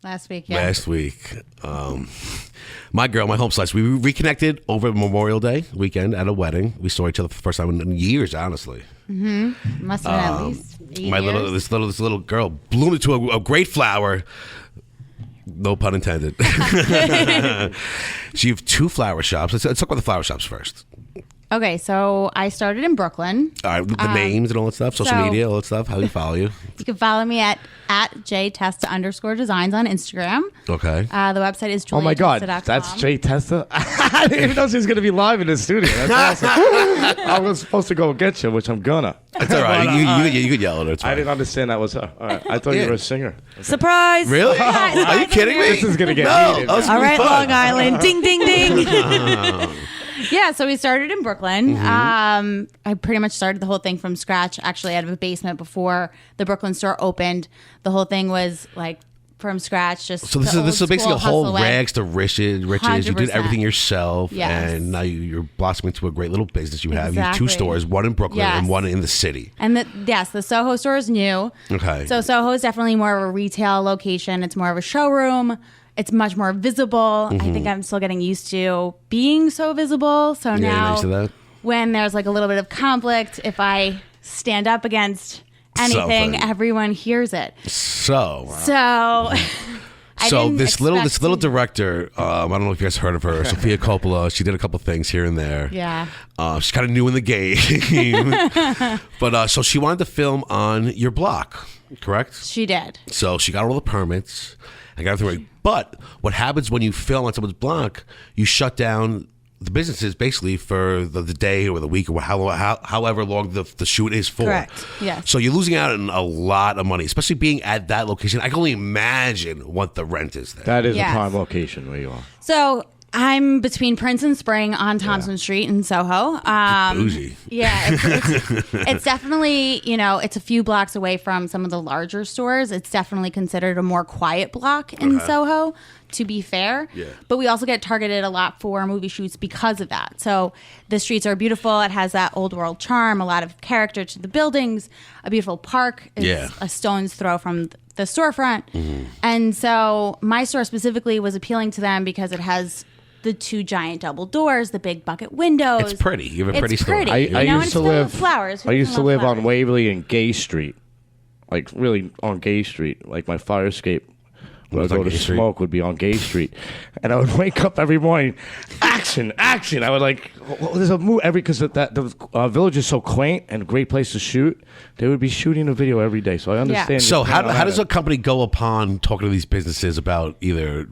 Last week, yeah. Last week. My girl, my home slice, we reconnected over Memorial Day weekend at a wedding. We saw each other for the first time in years, honestly. Mm-hmm. Must have been at least 8 years. This little girl bloomed into a great flower. No pun intended. She has 2 flower shops. Let's talk about the flower shops first. Okay, so I started in Brooklyn. All right, the names and all that stuff, social media, all that stuff. How do you follow you? You can follow me at @Testa_designs on Instagram. Okay. The website is Oh my God, juliatesta.com. that's Jay Testa? I didn't even know she was going to be live in the studio. That's awesome. I was supposed to go get you, which I'm gonna. That's all right. You could yell at her. It's fine. I didn't understand that was her. All right. I thought you were a singer. Okay. Surprise! Really? Are you kidding me? This is going to get heated. All All right, Long Island. Ding, ding, ding. Yeah, so we started in Brooklyn. I pretty much started the whole thing from scratch, actually out of a basement before the Brooklyn store opened. The whole thing was like from scratch. Just So this is basically a whole rags to riches. You did 100%. everything yourself, Yes. and now you're blossoming to a great little business. You have 2 Exactly. stores, one in Brooklyn Yes. and one in the city. And the Soho store is new. Okay. So Soho is definitely more of a retail location. It's more of a showroom. It's much more visible. I think I'm still getting used to being so visible. So Yeah, now used to that? when there's like a little bit of conflict, if I stand up against anything, Something. everyone hears it. So. So I So didn't this little expect to- director, I don't know if you guys heard of her, Sofia Coppola. She did a couple things here and there. Yeah. She's kind of new in the game, but so she wanted to film on your block, correct? She did. So she got all the permits. I got everything. But what happens when you film on someone's block? You shut down the businesses basically for the day or the week or however long the shoot is for. Correct. Yes. So you're losing out on a lot of money, especially being at that location. I can only imagine what the rent is there. That is Yes. a prime location where you are. So I'm between Prince and Spring on Thompson Street in Soho. Bougie. Yeah, it's definitely, it's a few blocks away from some of the larger stores. It's definitely considered a more quiet block in Soho, to be fair. Yeah. But we also get targeted a lot for movie shoots because of that. So the streets are beautiful. It has that old world charm, a lot of character to the buildings, a beautiful park. It's a stone's throw from the storefront. And so my store specifically was appealing to them because it has the 2 giant double doors, the big bucket windows. It's pretty. You have a pretty It's store. pretty. I and used it's to filled with live. flowers. I used to live on flowers. Waverly and Gay Street, like really on Gay Street. Like my fire escape where I was go on to Gay Street? smoke would be on Gay Street, and I would wake up every morning, action. I would like, there's a move because the village is so quaint and a great place to shoot. They would be shooting a video every day, so I understand. So your how point on does that. a company go upon talking to these businesses about either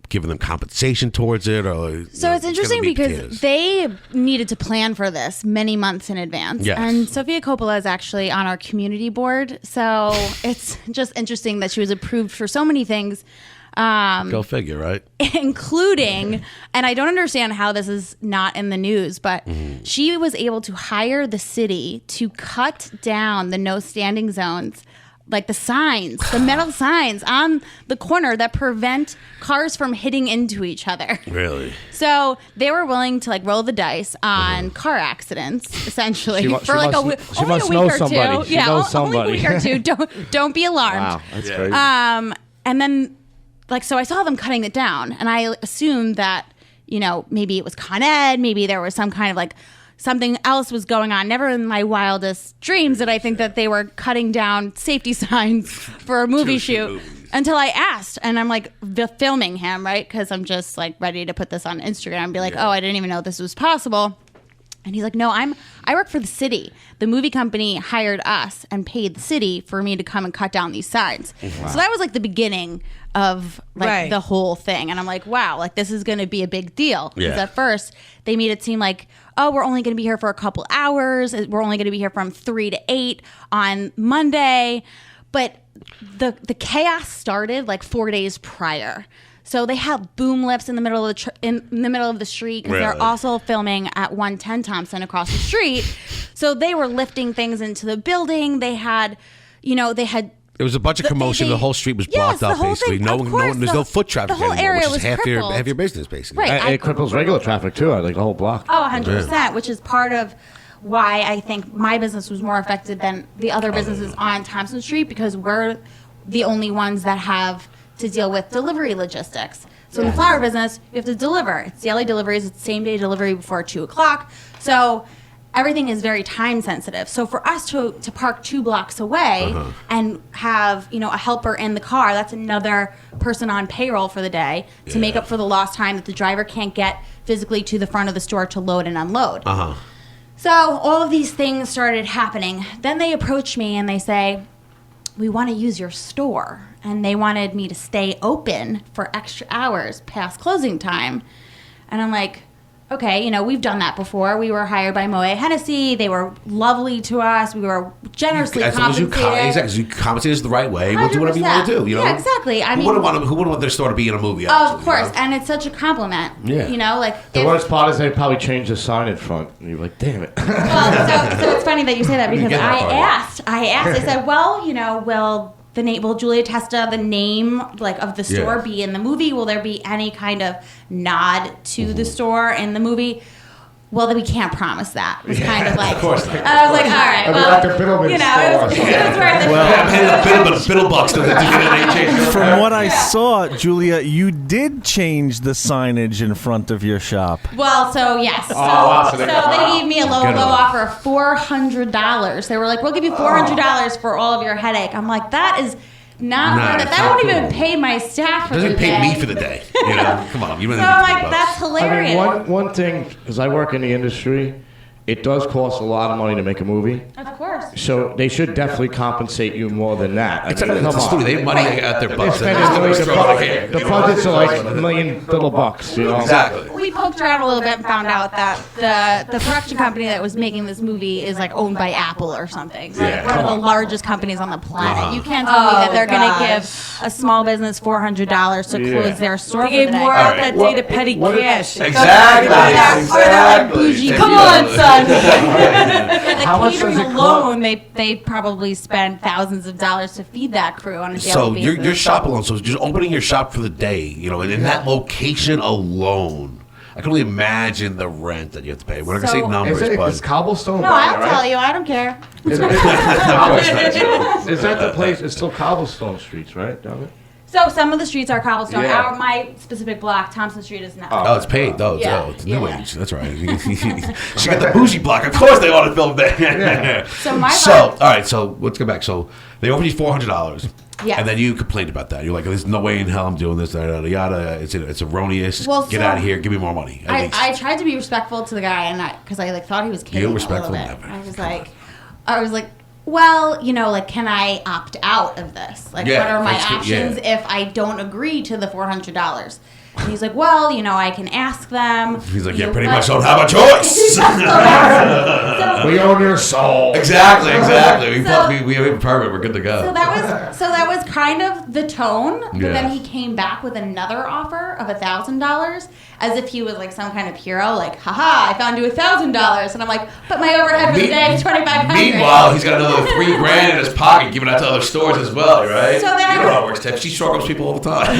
giving them compensation towards it or? So it's interesting because they needed to plan for this many months in advance. Yes. And Sofia Coppola is actually on our community board. So it's just interesting that she was approved for so many things. Go figure, right? Including, and I don't understand how this is not in the news, but she was able to hire the city to cut down the no standing zones, like the signs, the metal signs on the corner that prevent cars from hitting into each other. Really? So they were willing to like roll the dice on car accidents, essentially, She must know somebody. She knows somebody. only a week or two. Don't be alarmed. Wow, that's crazy. And then, so I saw them cutting it down, and I assumed that, maybe it was Con Ed, maybe there was some kind of like something else was going on. Never in my wildest dreams did I think that they were cutting down safety signs for a movie shoot until I asked, and I'm like filming him, right? Because I'm just like ready to put this on Instagram and be like, oh, I didn't even know this was possible. And he's like, no, I work for the city. The movie company hired us and paid the city for me to come and cut down these signs. Wow. So that was like the beginning of like the whole thing. And I'm like, wow, like this is going to be a big deal. Because at first they made it seem like, oh, we're only going to be here for a couple hours. We're only going to be here from 3 to 8 on Monday. But the chaos started like 4 days prior. So they have boom lifts in the middle of the street because they're also filming at 110 Thompson across the street. So they were lifting things into the building. They had. There was a bunch of commotion. The whole street was blocked up, basically. There's no foot traffic the whole anymore, area which is was half crippled. your business, basically. Right. And it cripples regular traffic too, like the whole block. Oh, 100%, which is part of why I think my business was more affected than the other businesses on Thompson Street, because we're the only ones that have to deal with delivery logistics. So in the flower business, you have to deliver. It's daily deliveries. It's same day delivery before 2 o'clock. So everything is very time sensitive. So for us to park 2 blocks away and have, you know, a helper in the car, that's another person on payroll for the day to make up for the lost time that the driver can't get physically to the front of the store to load and unload. So all of these things started happening. Then they approach me and they say, we want to use your store. And they wanted me to stay open for extra hours past closing time. And I'm like, okay, you know, we've done that before. We were hired by Moet Hennessy. They were lovely to us. We were generously compensated. Exactly. You compensate us the right way. We'll do whatever you want to do. You know? Yeah, exactly. I mean, who wouldn't want their store to be in a movie? Of course. You know? And it's such a compliment. Yeah. You know, like. The worst part is they probably changed the sign in front. And you're like, damn it. Well, so it's funny that you say that because I said, well, you know, will Julia Testa, the name like of the store, be in the movie? Will there be any kind of nod to the store in the movie? Well, then we can't promise that. It was kind of like, of course not. I was like, all right, well, you know, it was worth it. Biddlebucks. From what I saw, Julia, you did change the signage in front of your shop. Well, so yes. So they gave me a low offer of $400. They were like, we'll give you $400 for all of your headache. I'm like, that is not worth it. That won't even pay my staff for the day. Doesn't pay me for the day. You know, come on. So I'm like, that's hilarious. I mean, one thing, because I work in the industry, it does cost a lot of money to make a movie. Of course. So they should definitely compensate you more than that. It's a studio. They have money at their butts. The budgets are like $1 million bucks. You know? Exactly. We poked around a little bit and found out that the production company that was making this movie is like owned by Apple or something. So like one of the largest companies on the planet. You can't tell me that they're going to give a small business $400 to close their store. They gave more out that day to petty cash. Exactly. Come on, son. How much catering does it alone, they probably spend thousands of dollars to feed that crew on a daily So basis. your shop alone. So just opening your shop for the day, you know, and in that location alone, I can only imagine the rent that you have to pay. We're not gonna say numbers, Is but cobblestone? No, I'll tell you. I don't care. Is that the place? It's still cobblestone streets, right? Down there? So some of the streets are cobblestone. Yeah. My specific block, Thompson Street, is not. oh, it's paid. Oh, Yeah. it's new age. That's right. She got the bougie block. Of course, they want to film there. So my all right. So let's go back. So they offered you $400. Yes. And then you complained about that. You're like, "There's no way in hell I'm doing this." Yada yada. It's erroneous. Well, Get so out of here. Give me more money. At least. I tried to be respectful to the guy, and because I like thought he was kidding. You're respectful a little bit. never. I was like, well, you know, like, can I opt out of this? Like, Yeah, what are my that's good, options if I don't agree to the $400? And he's like, well, you know, I can ask them. He's like, You "Yeah, pretty let- much don't have a choice." We own your soul. Exactly. We have a permit. We're good to go. So that was kind of the tone, but Yeah. then he came back with another offer of $1,000, as if he was like some kind of hero, like, haha, I found you $1,000, and I'm like, but my overhead for the day is $2,500. Meanwhile, he's got another $3,000 in his pocket, giving out to other stores as well, right? So then you know how it works, Tiff. She struggles people all the time.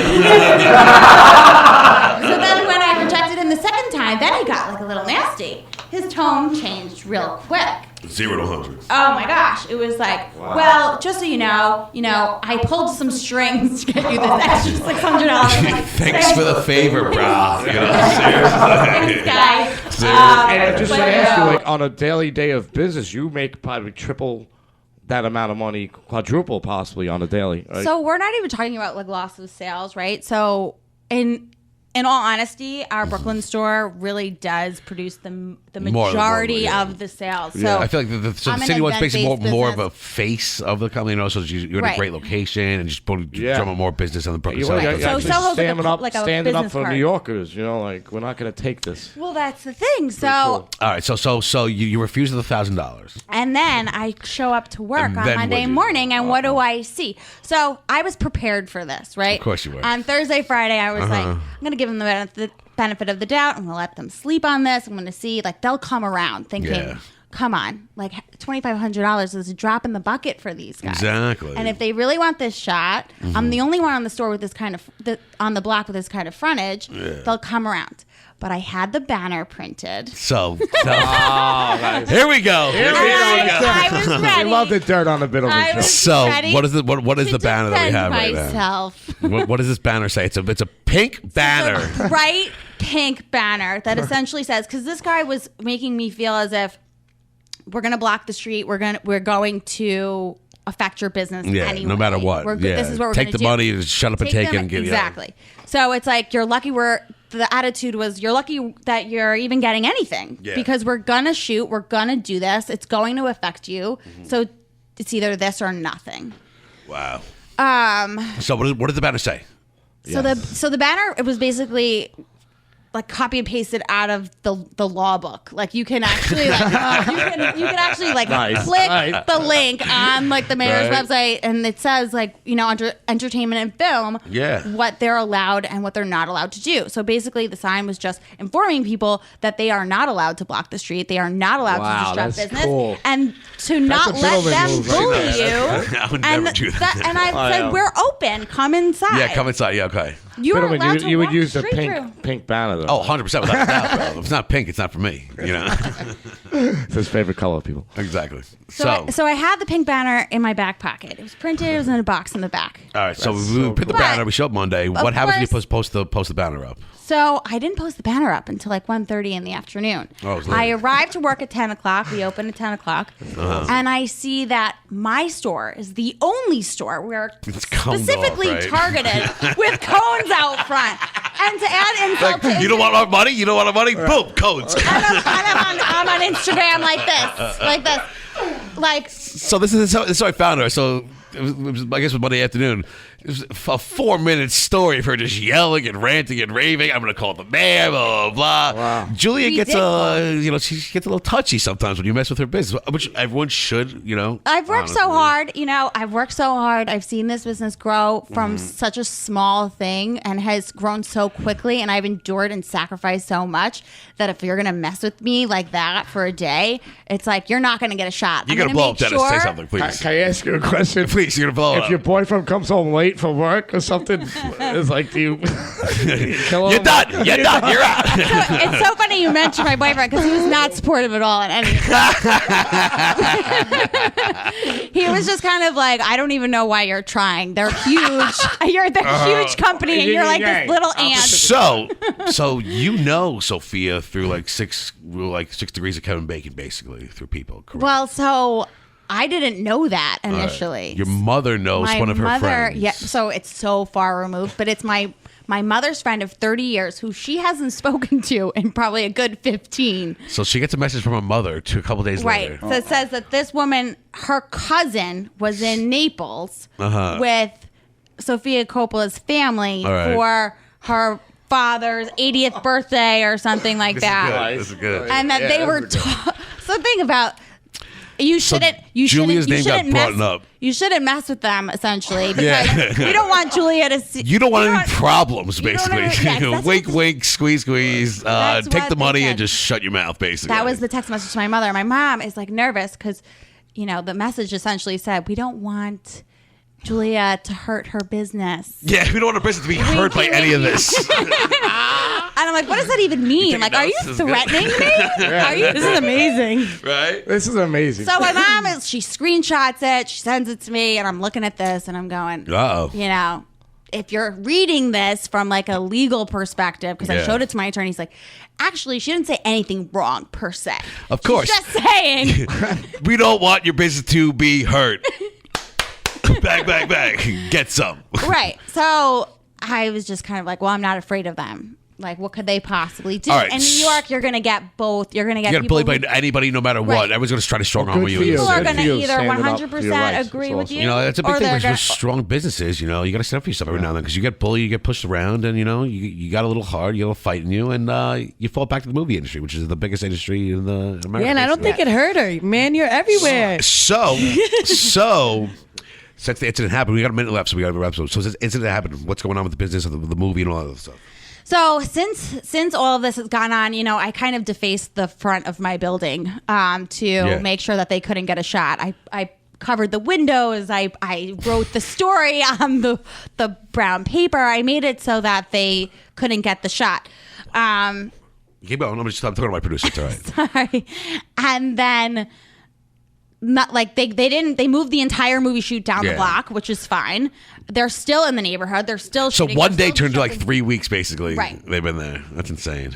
So then when I rejected him the second time, then he got like a little nasty. His tone changed real quick. 0 to 100. Oh my gosh. It was like, well, just so you know, I pulled some strings to get you this extra $600. Thanks for the favor, bro. You know, seriously. Thanks, guy. And just But to ask you, no. like on a daily day of business, you make probably triple that amount of money, quadruple possibly on a daily. Right? So we're not even talking about like loss of sales, right? So in all honesty, our Brooklyn store really does produce the majority of the sales. So I feel like the I'm an city one's basically event-based more of a business. face of the company, you know, so you're in a Right. great location and just putting drum more business on the Brooklyn You're side. So actually Soho's standing up, like a standing up business for card. New Yorkers. You know, like we're not going to take this. Well, that's the thing. So, cool. All right, so you refuse the $1,000. and then I show up to work And on then Monday what'd you do? morning, and what do I see? So I was prepared for this, right? Of course you were. On Thursday, Friday, I was like, I'm going to give them the benefit of the doubt. I'm going to let them sleep on this. I'm going to see, like, they'll come around thinking, Yeah. come on, like $2,500 is a drop in the bucket for these guys. Exactly. And if they really want this shot, I'm the only one on the store with this kind of on the block with this kind of frontage. They'll come around. but I had the banner printed. So, nice. here we go. I was I ready. love the dirt on the middle of I the was show. So, ready what is the to banner that we defend have right now? myself. What does this banner say? It's a pink banner. The bright pink banner that essentially says, because this guy was making me feel as if we're going to block the street. We're going to affect your business anyway. No matter what. This is what we're take going the to do. money and shut up and take it and get exactly. So it's like you're lucky the attitude was you're lucky that you're even getting anything because we're gonna shoot, we're gonna do this, it's going to affect you. So it's either this or nothing. Wow. So what did the banner say? So the banner, it was basically like copy and pasted out of the law book. Like you can actually you can actually like click the link on like the mayor's website, and it says like, you know, under entertainment and film, what they're allowed and what they're not allowed to do. So basically the sign was just informing people that they are not allowed to block the street. They are not allowed to disrupt business. Cool. And to not let them bully you. I would never do that. And I said, we're open. Come inside. Yeah, come inside. Yeah, okay. You are allowed to you would walk use the straight pink through. banner though. Oh, 100% without a doubt, bro. If it's not pink, it's not for me. You know? It's his favorite color, people. Exactly. So I had the pink banner in my back pocket. It was printed. It was in a box in the back. All right, so That's we so put the cool. banner. We show up Monday. What happens when you course- post the banner up? So I didn't post the banner up until like 1:30 in the afternoon. Oh, it was late. I arrived to work at 10 o'clock. We open at 10 o'clock. And I see that my store is the only store where It's coned specifically off, right? targeted with cones out front. And to add insult to You don't want our money? You don't want our money? Boom, codes. I'm on Instagram like this. Like So this is how I found her. So it was, I guess it was Monday afternoon. It was a 4-minute story of her just yelling and ranting and raving. I'm going to call the mayor, blah, blah, blah. Wow. Julia gets Ridiculous. she gets a little touchy sometimes when you mess with her business, which everyone should, you know. I've worked so honestly. hard, I've worked so hard. I've seen this business grow from such a small thing and has grown so quickly. And I've endured and sacrificed so much that if you're going to mess with me like that for a day, it's like, you're not going to get a shot. You're going to blow up, Dennis. Say something, please. Can I ask you a question? Please, you're going to blow If up. your boyfriend comes home late from work or something, it's like, do you kill him? You're done. You're done. You're out. It's so funny you mentioned my boyfriend because he was not supportive at all in anything. He was just kind of like, I don't even know why you're trying. They're huge. They're huge company, and you're like this little ant. So you know Sophia through like 6 degrees of Kevin Bacon, basically, through people. Correct? Well, so I didn't know that initially. Your mother knows one of her friends. Yeah, so it's so far removed, but it's my mother's friend of 30 years who she hasn't spoken to in probably a good 15. So she gets a message from her mother a couple days Right. later. So it says that this woman, her cousin, was in Naples with Sofia Coppola's family right. for her father's 80th birthday or something like that. This is good. And that they were so think about you shouldn't Julia's name got mess, brought up. You shouldn't mess with them essentially because you don't want Julia to see. You don't want any problems, you don't basically. want- yes, that's wink, what- wink, squeeze, squeeze. That's Take what the they money said. and just shut your mouth, basically. That was the text message to my mother. My mom is like nervous because, the message essentially said, we don't want Julia to hurt her business. Yeah, we don't want our business to be hurt by any of this. And I'm like, what does that even mean? Like, are you This is good. threatening me? Are you? This is amazing. Right? This is amazing. So my mom she screenshots it, she sends it to me, and I'm looking at this and I'm going, Uh-oh. if you're reading this from like a legal perspective, because I Yeah. showed it to my attorney, he's like, actually, she didn't say anything wrong per se. Of course. She's just saying. We don't want your business to be hurt. Bang, bang, bang. Get some. Right. So I was just kind of like, well, I'm not afraid of them. Like, what could they possibly do? All right. In New York, you're going to get both. You're going to get You got to people bully by anybody no matter what. Right. Everyone's going to try to strong Well, arm good you. for you. people are Good going for to you, either standing up for your 100% rights. agree It's with awesome. you. You know, that's a big or thing they're with gonna- strong businesses. You got to stand up for yourself every now and then because you get bullied, you get pushed around, and you got a little hard, you got a little fight in you, and you fall back to the movie industry, which is the biggest industry in America. Yeah, and I don't think it hurt her. Man, you're everywhere. So since the incident happened, we got a minute left, so we got to wrap up. So since the incident happened, what's going on with the business of the movie and all that other stuff? So since all of this has gone on, I kind of defaced the front of my building to make sure that they couldn't get a shot. I covered the windows. I wrote the story on the brown paper. I made it so that they couldn't get the shot. Keep going. I'm talking to my producer. It's all right. Sorry. And then not like they moved the entire movie shoot down the block, which is fine. They're still in the neighborhood. They're still So shooting. one day turned to like 3 weeks, basically. Right. They've been there. That's insane.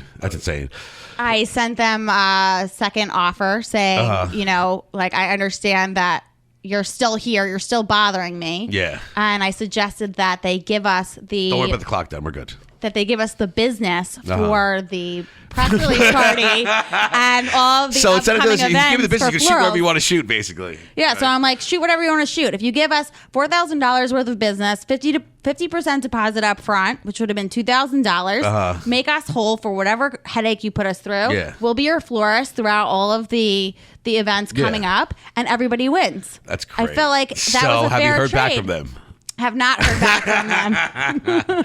I sent them a second offer saying, you know, like, I understand that you're still here. You're still bothering me. Yeah. And I suggested that they give us the... Don't worry about the clock then. We're good. That they give us the business for the press release party and all of the So instead of upcoming doing this, you give me the events business, for you can shoot wherever you Florals. want to shoot, basically. Yeah, so I'm like, shoot whatever you want to shoot. If you give us $4,000 worth of business, 50% deposit up front, which would have been $2,000, make us whole for whatever headache you put us through. Yeah. We'll be your florist throughout all of the events coming up, and everybody wins. That's great. I feel like that so was a have you fair heard trade. back from them? Have not heard back from them.